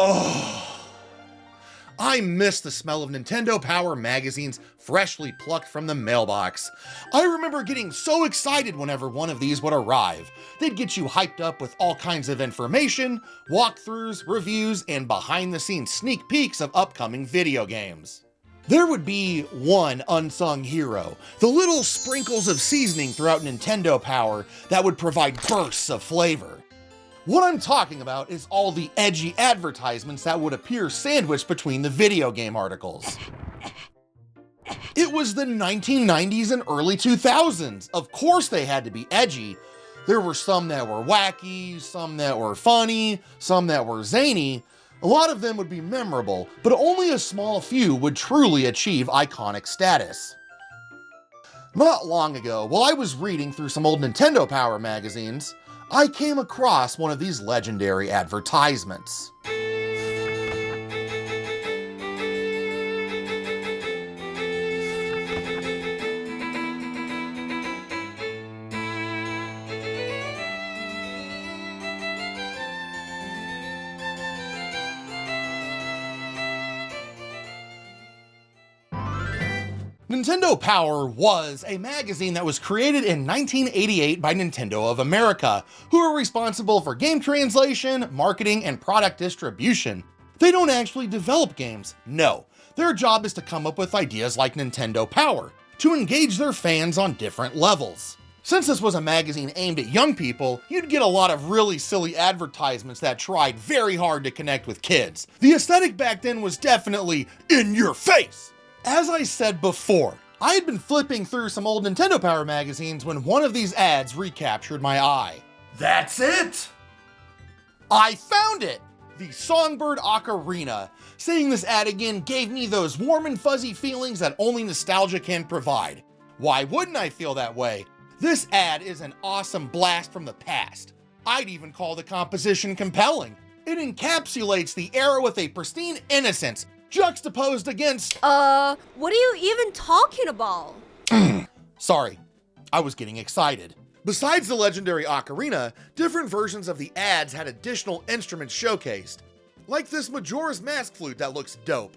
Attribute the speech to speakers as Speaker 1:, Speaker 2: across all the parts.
Speaker 1: Oh, I miss the smell of Nintendo Power magazines freshly plucked from the mailbox. I remember getting so excited whenever one of these would arrive. They'd get you hyped up with all kinds of information, walkthroughs, reviews, and behind-the-scenes sneak peeks of upcoming video games. There would be one unsung hero, the little sprinkles of seasoning throughout Nintendo Power that would provide bursts of flavor. What I'm talking about is all the edgy advertisements that would appear sandwiched between the video game articles. It was the 1990s and early 2000s. Of course they had to be edgy. There were some that were wacky, some that were funny, some that were zany. A lot of them would be memorable, but only a small few would truly achieve iconic status. Not long ago, while I was reading through some old Nintendo Power magazines, I came across one of these legendary advertisements. Nintendo Power was a magazine that was created in 1988 by Nintendo of America, who are responsible for game translation, marketing, and product distribution. They don't actually develop games, no. Their job is to come up with ideas like Nintendo Power, to engage their fans on different levels. Since this was a magazine aimed at young people, you'd get a lot of really silly advertisements that tried very hard to connect with kids. The aesthetic back then was definitely in your face. As I said before, I had been flipping through some old Nintendo Power magazines when one of these ads recaptured my eye. That's it! I found it! The Songbird Ocarina. Seeing this ad again gave me those warm and fuzzy feelings that only nostalgia can provide. Why wouldn't I feel that way? This ad is an awesome blast from the past. I'd even call the composition compelling. It encapsulates the era with a pristine innocence, juxtaposed against—
Speaker 2: what are you even talking about?
Speaker 1: Sorry, I was getting excited. Besides the legendary ocarina, different versions of the ads had additional instruments showcased, like this Majora's Mask flute that looks dope.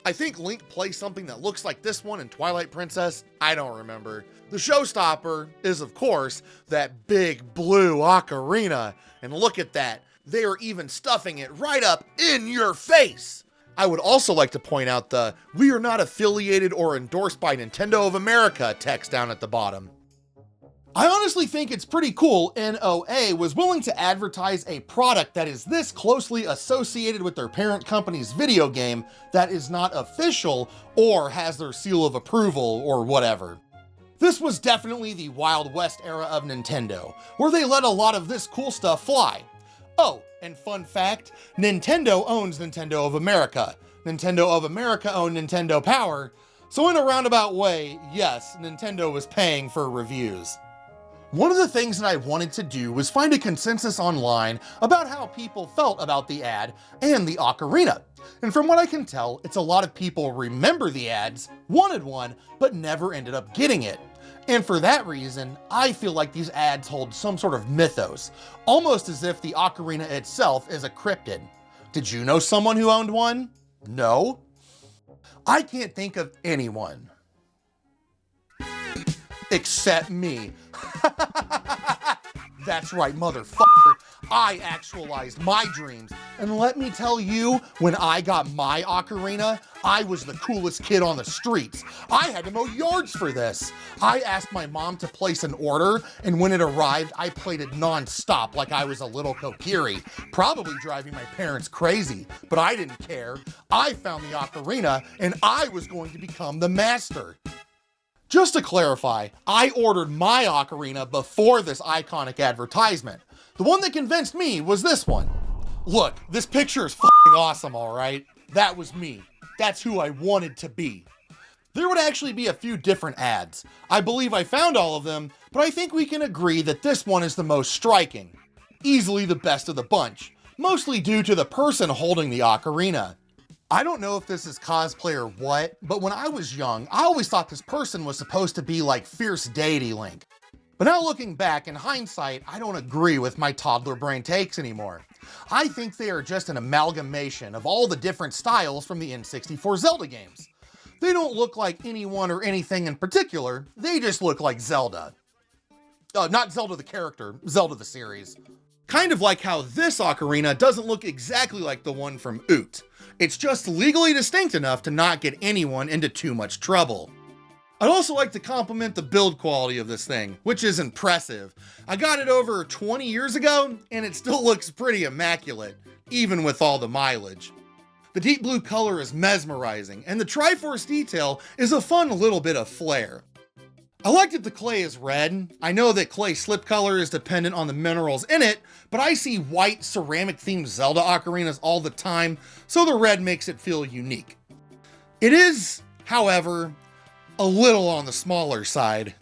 Speaker 1: I think Link plays something that looks like this one in Twilight Princess, I don't remember. The showstopper is, of course, that big blue ocarina, and look at that, they are even stuffing it right up in your face! I would also like to point out the "We are not affiliated or endorsed by Nintendo of America" text down at the bottom. I honestly think it's pretty cool NOA was willing to advertise a product that is this closely associated with their parent company's video game that is not official or has their seal of approval or whatever. This was definitely the Wild West era of Nintendo, where they let a lot of this cool stuff fly. Oh, and fun fact, Nintendo owns Nintendo of America. Nintendo of America owned Nintendo Power, so in a roundabout way, yes, Nintendo was paying for reviews. One of the things that I wanted to do was find a consensus online about how people felt about the ad and the ocarina. And from what I can tell, it's a lot of people remember the ads, wanted one, but never ended up getting it. And for that reason, I feel like these ads hold some sort of mythos, almost as if the ocarina itself is a cryptid. Did you know someone who owned one? No? I can't think of anyone. Except me. That's right, motherfucker. I actualized my dreams. And let me tell you, when I got my ocarina, I was the coolest kid on the streets. I had to mow yards for this. I asked my mom to place an order, and when it arrived, I played it non-stop like I was a little kokiri, probably driving my parents crazy, but I didn't care. I found the ocarina, and I was going to become the master. Just to clarify, I ordered my ocarina before this iconic advertisement. The one that convinced me was this one. Look, this picture is f***ing awesome, all right? That was me. That's who I wanted to be. There would actually be a few different ads. I believe I found all of them, but I think we can agree that this one is the most striking. Easily the best of the bunch, mostly due to the person holding the ocarina. I don't know if this is cosplay or what, but when I was young, I always thought this person was supposed to be like Fierce Deity Link. But now looking back in hindsight, I don't agree with my toddler brain takes anymore. I think they are just an amalgamation of all the different styles from the N64 Zelda games. They don't look like anyone or anything in particular, they just look like Zelda. Not Zelda the character, Zelda the series. Kind of like how this ocarina doesn't look exactly like the one from Oot. It's just legally distinct enough to not get anyone into too much trouble. I'd also like to compliment the build quality of this thing, which is impressive. I got it over 20 years ago, and it still looks pretty immaculate, even with all the mileage. The deep blue color is mesmerizing, and the Triforce detail is a fun little bit of flair. I like that the clay is red. I know that clay slip color is dependent on the minerals in it, but I see white ceramic-themed Zelda ocarinas all the time, so the red makes it feel unique. It is, however, a little on the smaller side.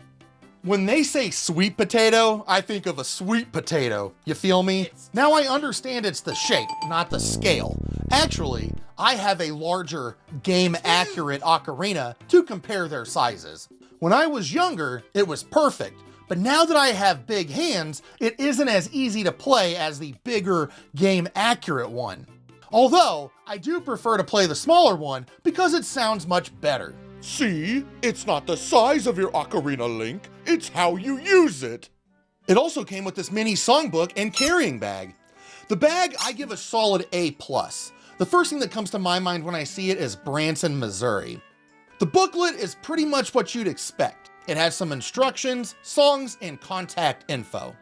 Speaker 1: When they say sweet potato, I think of a sweet potato. You feel me? Now I understand it's the shape, not the scale. Actually, I have a larger game-accurate ocarina to compare their sizes. When I was younger, it was perfect, but now that I have big hands, it isn't as easy to play as the bigger game-accurate one. Although, I do prefer to play the smaller one because it sounds much better. See, it's not the size of your ocarina, Link, it's how you use it. It also came with this mini songbook and carrying bag. The bag, I give a solid A+. The first thing that comes to my mind when I see it is Branson, Missouri. The booklet is pretty much what you'd expect. It has some instructions, songs, and contact info.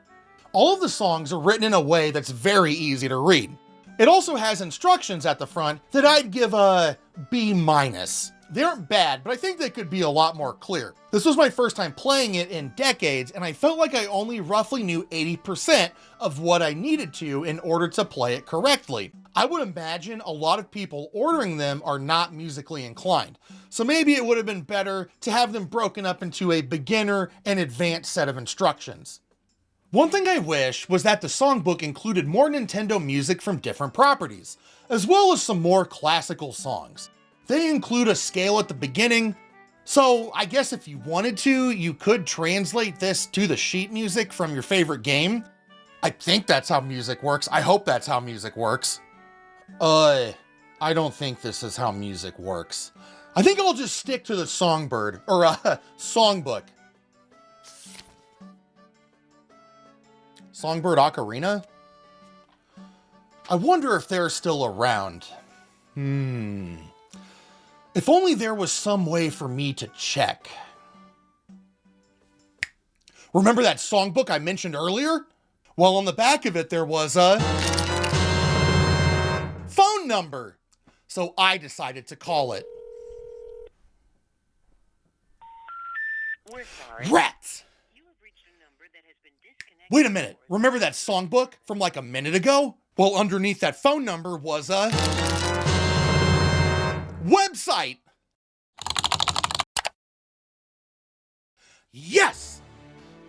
Speaker 1: All of the songs are written in a way that's very easy to read. It also has instructions at the front that I'd give a B-. They aren't bad, but I think they could be a lot more clear. This was my first time playing it in decades, and I felt like I only roughly knew 80% of what I needed to in order to play it correctly. I would imagine a lot of people ordering them are not musically inclined, so maybe it would have been better to have them broken up into a beginner and advanced set of instructions. One thing I wish was that the songbook included more Nintendo music from different properties, as well as some more classical songs. They include a scale at the beginning, so I guess if you wanted to, you could translate this to the sheet music from your favorite game. I think that's how music works. I hope that's how music works. I don't think this is how music works. I think I'll just stick to the Songbird, or songbook. Songbird Ocarina? I wonder if they're still around. If only there was some way for me to check. Remember that songbook I mentioned earlier? Well, on the back of it, there was a phone number. So I decided to call it.
Speaker 3: We're sorry.
Speaker 1: Rats!
Speaker 3: You have reached a number that has been disconnected.
Speaker 1: Wait a minute. Remember that songbook from like a minute ago? Well, underneath that phone number was a website. Yes!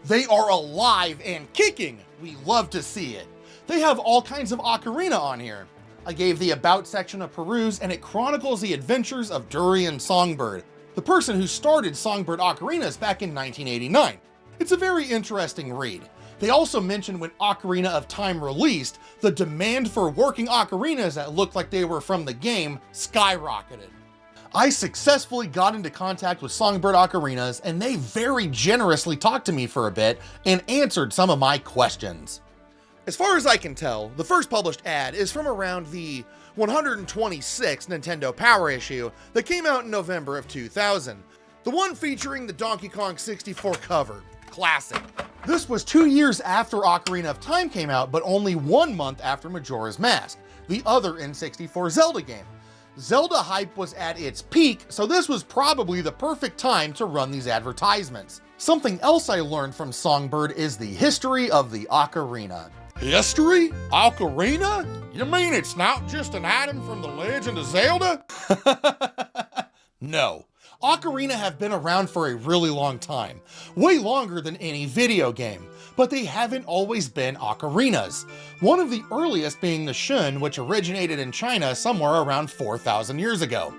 Speaker 1: They are alive and kicking. We love to see it. They have all kinds of ocarina on here. I gave the About section a peruse, and it chronicles the adventures of Durian Songbird, the person who started Songbird Ocarinas back in 1989. It's a very interesting read. They also mentioned when Ocarina of Time released, the demand for working ocarinas that looked like they were from the game skyrocketed. I successfully got into contact with Songbird Ocarinas, and they very generously talked to me for a bit and answered some of my questions. As far as I can tell, the first published ad is from around the 126th Nintendo Power issue that came out in November of 2000. The one featuring the Donkey Kong 64 cover. Classic. This was 2 years after Ocarina of Time came out, but only 1 month after Majora's Mask, the other N64 Zelda game. Zelda hype was at its peak, so this was probably the perfect time to run these advertisements. Something else I learned from Songbird is the history of the ocarina. History? Ocarina? You mean it's not just an item from the Legend of Zelda? No. Ocarina have been around for a really long time, way longer than any video game, but they haven't always been ocarinas. One of the earliest being the shun, which originated in China somewhere around 4,000 years ago.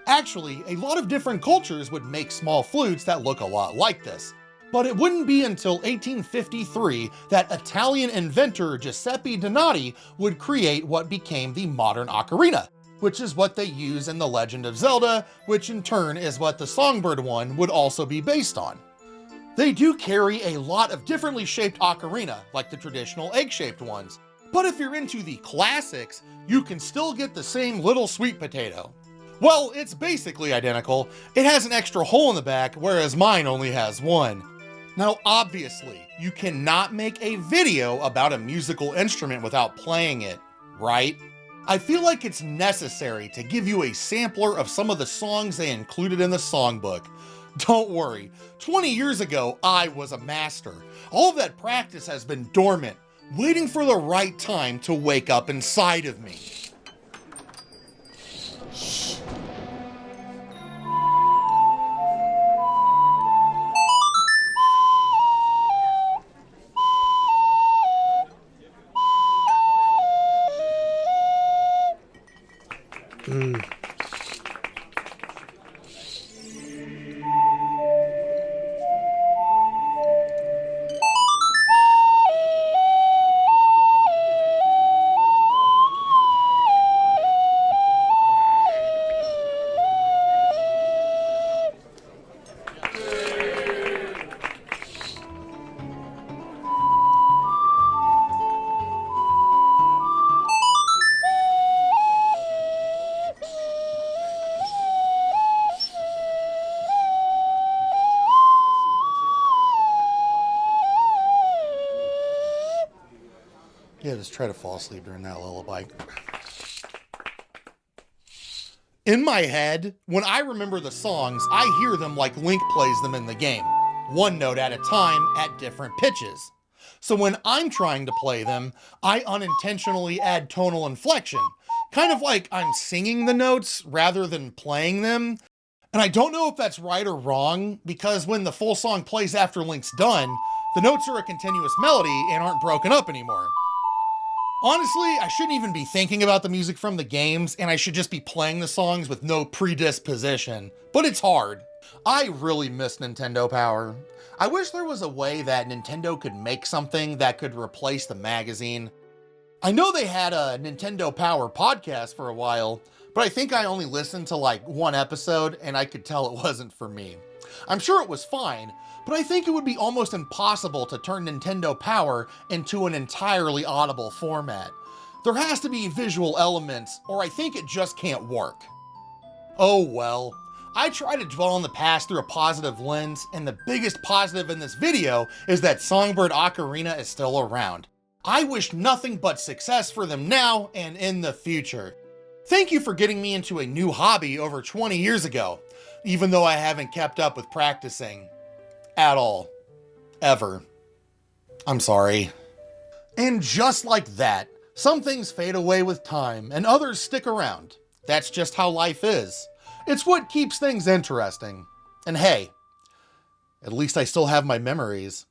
Speaker 1: Actually, a lot of different cultures would make small flutes that look a lot like this, But it wouldn't be until 1853 that Italian inventor Giuseppe Donati would create what became the modern ocarina, which is what they use in The Legend of Zelda, which in turn is what the Songbird one would also be based on. They do carry a lot of differently shaped ocarina, like the traditional egg-shaped ones, but if you're into the classics, you can still get the same little sweet potato. Well, it's basically identical. It has an extra hole in the back, whereas mine only has one. Now, obviously, you cannot make a video about a musical instrument without playing it, right? I feel like it's necessary to give you a sampler of some of the songs they included in the songbook. Don't worry, 20 years ago, I was a master. All of that practice has been dormant, waiting for the right time to wake up inside of me. Yeah, just try to fall asleep during that lullaby. In my head, when I remember the songs, I hear them like Link plays them in the game, one note at a time at different pitches. So when I'm trying to play them, I unintentionally add tonal inflection, kind of like I'm singing the notes rather than playing them. And I don't know if that's right or wrong, because when the full song plays after Link's done, the notes are a continuous melody and aren't broken up anymore. Honestly, I shouldn't even be thinking about the music from the games, and I should just be playing the songs with no predisposition, but it's hard. I really miss Nintendo Power. I wish there was a way that Nintendo could make something that could replace the magazine. I know they had a Nintendo Power podcast for a while, but I think I only listened to like one episode and I could tell it wasn't for me. I'm sure it was fine, but I think it would be almost impossible to turn Nintendo Power into an entirely audible format. There has to be visual elements, or I think it just can't work. Oh well. I try to dwell on the past through a positive lens, and the biggest positive in this video is that Songbird Ocarina is still around. I wish nothing but success for them now and in the future. Thank you for getting me into a new hobby over 20 years ago, even though I haven't kept up with practicing. At all. Ever. I'm sorry. And just like that, some things fade away with time and others stick around. That's just how life is. It's what keeps things interesting. And hey, at least I still have my memories.